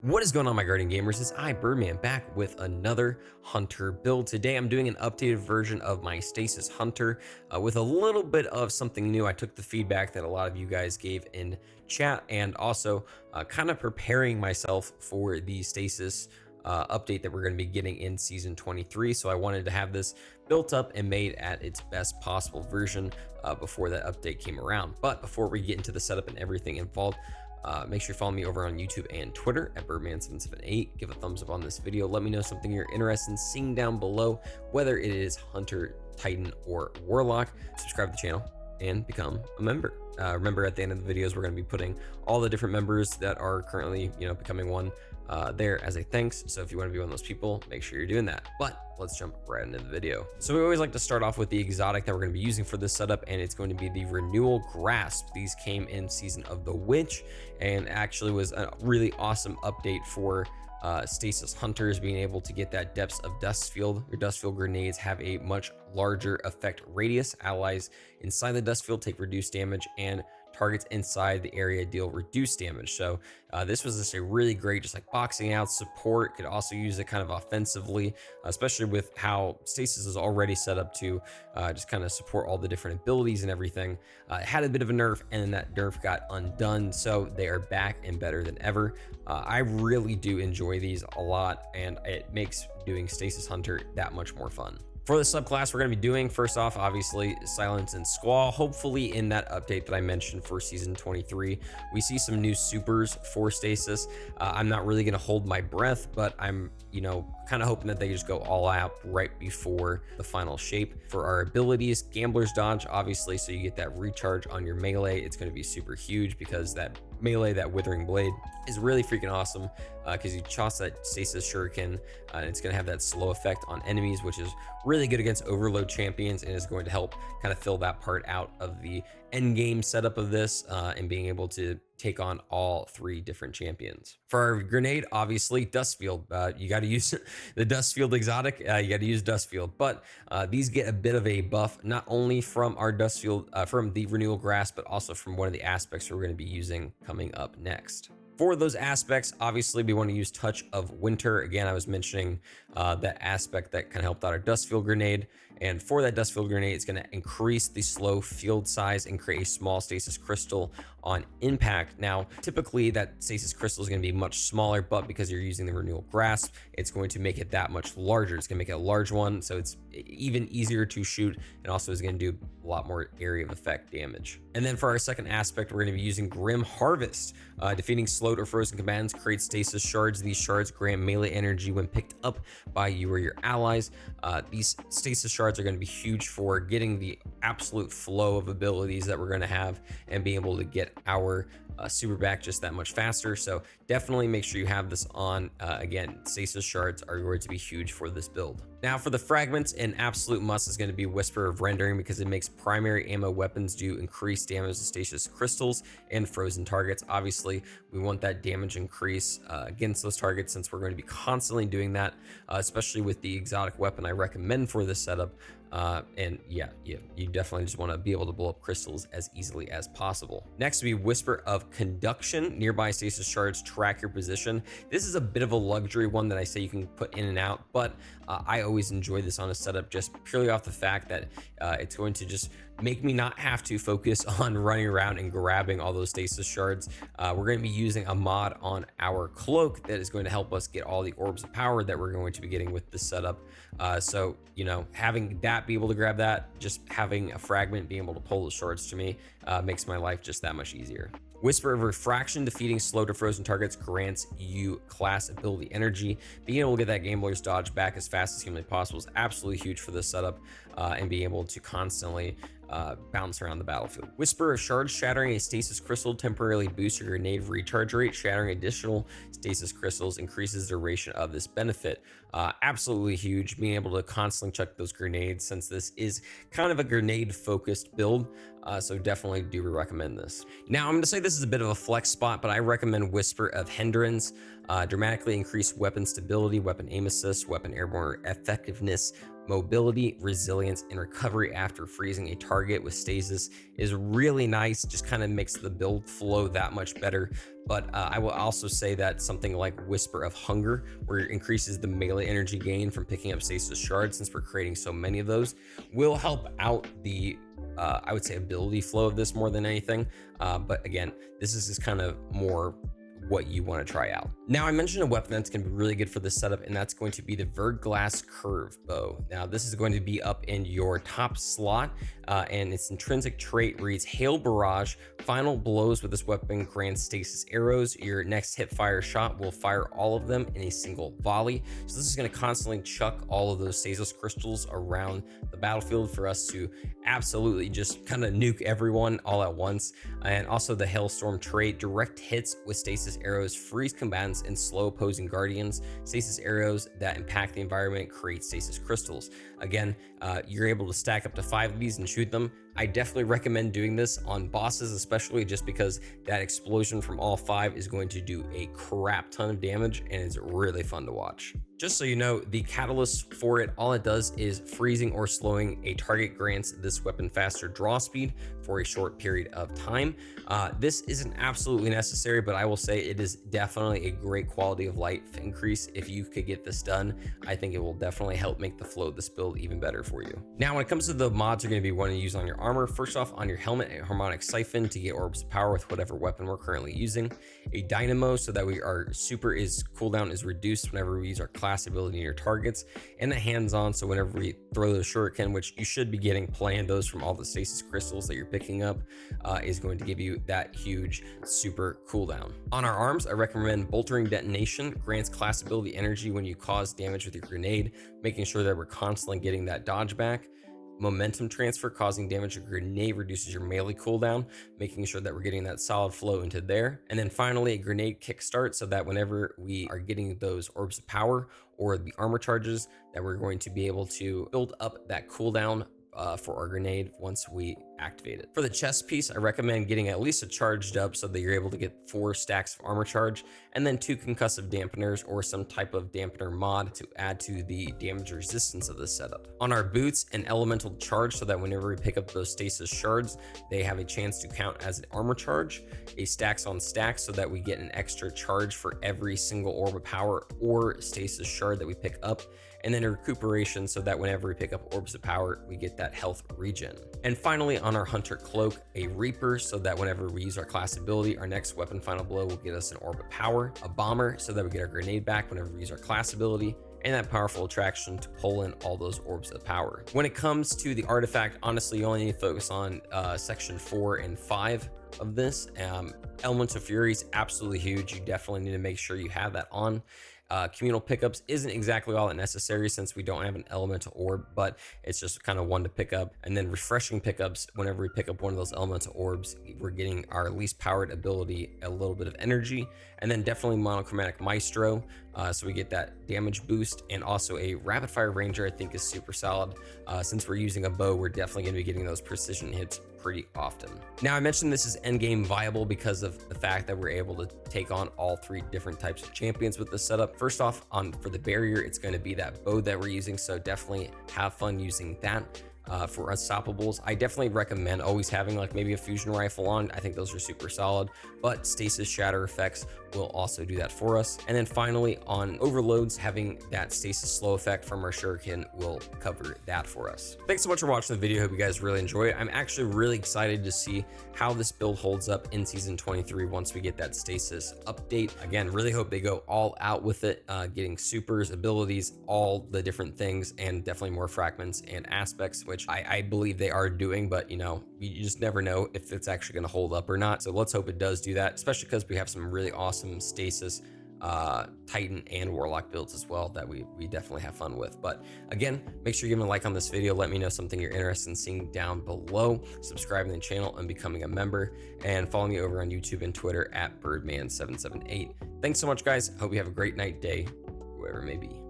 What is going on, my guardian gamers? It's I, Birdman, back with another Hunter build. Today I'm doing an updated version of my Stasis Hunter with a little bit of something new. I took the feedback that a lot of you guys gave in chat, and also kind of preparing myself for the Stasis update that we're going to be getting in Season 23. So I wanted to have this built up and made at its best possible version before that update came around. But before we get into the setup and everything involved, make sure you follow me over on YouTube and Twitter at Birdman778. Give a thumbs up on this video. Let me know something you're interested in seeing down below, whether it is Hunter, Titan, or Warlock. Subscribe to the channel and become a member. Remember, at the end of the videos, we're going to be putting all the different members that are currently, becoming one there as a thanks. So if you want to be one of those people, make sure you're doing that. But let's jump right into the video. So we always like to start off with the exotic that we're going to be using for this setup, and it's going to be the Renewal Grasp. These came in Season of the Witch, and actually was a really awesome update for Stasis Hunters, being able to get that Depths of Dustfield. Your Dustfield grenades have a much larger effect radius. Allies inside the Dustfield take reduced damage, and targets inside the area deal reduced damage. So this was just a really great, just like boxing out support. Could also use it kind of offensively, especially with how Stasis is already set up to just kind of support all the different abilities and everything. It had a bit of a nerf, and then that nerf got undone, so they are back and better than ever. I really do enjoy these a lot, and it makes doing Stasis Hunter that much more fun. For the subclass, we're going to be doing, first off, obviously, Silence and Squall. Hopefully in that update that I mentioned for Season 23, we see some new supers for Stasis. I'm not really going to hold my breath, but I'm, kind of hoping that they just go all out right before the final shape. For our abilities, Gambler's Dodge, obviously, so you get that recharge on your melee. It's going to be super huge because that melee, that Withering Blade, is really freaking awesome because you toss that Stasis Shuriken, and it's going to have that slow effect on enemies, which is really good against overload champions, and is going to help kind of fill that part out of the end game setup of this, and being able to take on all three different champions. For our grenade, obviously, Dustfield. You got to use the Dustfield exotic. You got to use Dustfield, but these get a bit of a buff, not only from our Dustfield, from the Renewal Grasp, but also from one of the aspects we're going to be using coming up next. For those aspects, obviously, we want to use Touch of Winter. Again, I was mentioning that aspect that kind of helped out our Dustfield grenade. And for that Dustfield grenade, it's going to increase the slow field size and create a small stasis crystal on impact. Now, typically that stasis crystal is going to be much smaller, but because you're using the Renewal Grasp, it's going to make it that much larger. It's going to make it a large one, so it's even easier to shoot, and also is going to do a lot more area of effect damage. And then for our second aspect, we're going to be using Grim Harvest. Defeating slowed or frozen combatants creates stasis shards. These shards grant melee energy when picked up by you or your allies. These stasis shards are going to be huge for getting the absolute flow of abilities that we're going to have, and being able to get our super back just that much faster. So definitely make sure you have this on. Again, stasis shards are going to be huge for this build. Now for the fragments, an absolute must is going to be Whisper of Rendering, because it makes primary ammo weapons do increased damage to stasis crystals and frozen targets. Obviously, we want that damage increase against those targets, since we're going to be constantly doing that, especially with the exotic weapon I recommend for this setup. And yeah, you definitely just want to be able to blow up crystals as easily as possible. Next would be Whisper of Conduction. Nearby stasis shards track your position. This is a bit of a luxury one that I say you can put in and out, but I always enjoy this on a setup just purely off the fact that it's going to just make me not have to focus on running around and grabbing all those stasis shards. We're going to be using a mod on our cloak that is going to help us get all the orbs of power that we're going to be getting with this setup. So, having that, be able to grab that, just having a fragment, being able to pull the shards to me, makes my life just that much easier. Whisper of Refraction, defeating slow to frozen targets grants you class ability energy. Being able to get that Gambler's Dodge back as fast as humanly possible is absolutely huge for this setup, and being able to constantly bounce around the battlefield. Whisper of Shards, shattering a stasis crystal temporarily boosts your grenade recharge rate. Shattering additional stasis crystals increases the duration of this benefit. Absolutely huge, being able to constantly chuck those grenades, since this is kind of a grenade focused build. So definitely do recommend this. Now I'm going to say this is a bit of a flex spot, but I recommend Whisper of Hindrance. Dramatically increase weapon stability, weapon aim assist, weapon airborne effectiveness, mobility, resilience, and recovery after freezing a target with stasis is really nice. Just kind of makes the build flow that much better. But I will also say that something like Whisper of Hunger, where it increases the melee energy gain from picking up stasis shards, since we're creating so many of those, will help out the I would say ability flow of this more than anything. But again, this is just kind of more what you want to try out. Now, I mentioned a weapon that's going to be really good for this setup, and that's going to be the Verglass Curve bow. Now, this is going to be up in your top slot, and its intrinsic trait reads Hail Barrage. Final blows with this weapon grant stasis arrows. Your next hip fire shot will fire all of them in a single volley. So this is going to constantly chuck all of those stasis crystals around the battlefield for us to absolutely just kind of nuke everyone all at once. And also the Hailstorm trait, direct hits with stasis arrows freeze combatants and slow opposing guardians. Stasis arrows that impact the environment create stasis crystals. Again, you're able to stack up to 5 of these and shoot them. I definitely recommend doing this on bosses, especially just because that explosion from all 5 is going to do a crap ton of damage and it's really fun to watch. Just so you know, the catalyst for it, all it does is freezing or slowing a target grants this weapon faster draw speed for a short period of time. This isn't absolutely necessary, but I will say it is definitely a great quality of life increase. If you could get this done, I think it will definitely help make the flow of this build even better for you. Now, when it comes to the mods you're going to be wanting to use on your armor, first off, on your helmet, a harmonic siphon to get orbs of power with whatever weapon we're currently using, a dynamo so that our super cooldown is reduced whenever we use our class ability in your targets, and the hands-on, so whenever we throw the shuriken, which you should be getting plenty of those from all the stasis crystals that you're picking up, is going to give you that huge super cooldown. On our arms, I recommend Boltering Detonation, grants class ability energy when you cause damage with your grenade, making sure that we're constantly getting that dodge back. Momentum Transfer, causing damage to grenade reduces your melee cooldown, making sure that we're getting that solid flow into there. And then finally, a Grenade Kickstart, so that whenever we are getting those orbs of power or the armor charges, that we're going to be able to build up that cooldown for our grenade once we activate it. For the chest piece, I recommend getting at least a charged up so that you're able to get 4 stacks of armor charge, and then 2 concussive dampeners or some type of dampener mod to add to the damage resistance of this setup. On our boots, an elemental charge so that whenever we pick up those stasis shards, they have a chance to count as an armor charge, a stacks on stacks so that we get an extra charge for every single orb of power or stasis shard that we pick up, and then a recuperation so that whenever we pick up orbs of power, we get that health regen. And finally, on our hunter cloak, a reaper so that whenever we use our class ability, our next weapon final blow will get us an orb of power, a bomber so that we get our grenade back whenever we use our class ability, and that powerful attraction to pull in all those orbs of power. When it comes to the artifact, honestly, you only need to focus on section 4 and 5 of this. Elemental Fury is absolutely huge. You definitely need to make sure you have that on. Communal pickups isn't exactly all that necessary since we don't have an elemental orb, but it's just kind of one to pick up. And then refreshing pickups, whenever we pick up one of those elemental orbs, we're getting our least powered ability a little bit of energy. And then definitely monochromatic maestro, so we get that damage boost, and also a rapid fire ranger I think is super solid. Since we're using a bow, we're definitely going to be getting those precision hits pretty often. Now, I mentioned this is endgame viable because of the fact that we're able to take on all 3 different types of champions with this setup. First off, for the barrier, it's going to be that bow that we're using, so definitely have fun using that. For unstoppables, I definitely recommend always having like maybe a fusion rifle on. I think those are super solid, but stasis shatter effects will also do that for us. And then finally, on overloads, having that stasis slow effect from our shuriken will cover that for us. Thanks so much for watching the video. Hope you guys really enjoy it. I'm actually really excited to see how this build holds up in season 23 once we get that stasis update. Again, really hope they go all out with it, getting supers, abilities, all the different things, and definitely more fragments and aspects, which I believe they are doing, but you know, you just never know if it's actually going to hold up or not. So let's hope it does do that, especially because we have some really awesome stasis Titan and Warlock builds as well that we definitely have fun with. But again, make sure you give me a like on this video. Let me know something you're interested in seeing down below. Subscribing to the channel and becoming a member, and follow me over on YouTube and Twitter at Birdman778. Thanks so much, guys. Hope you have a great night, day, whoever it may be.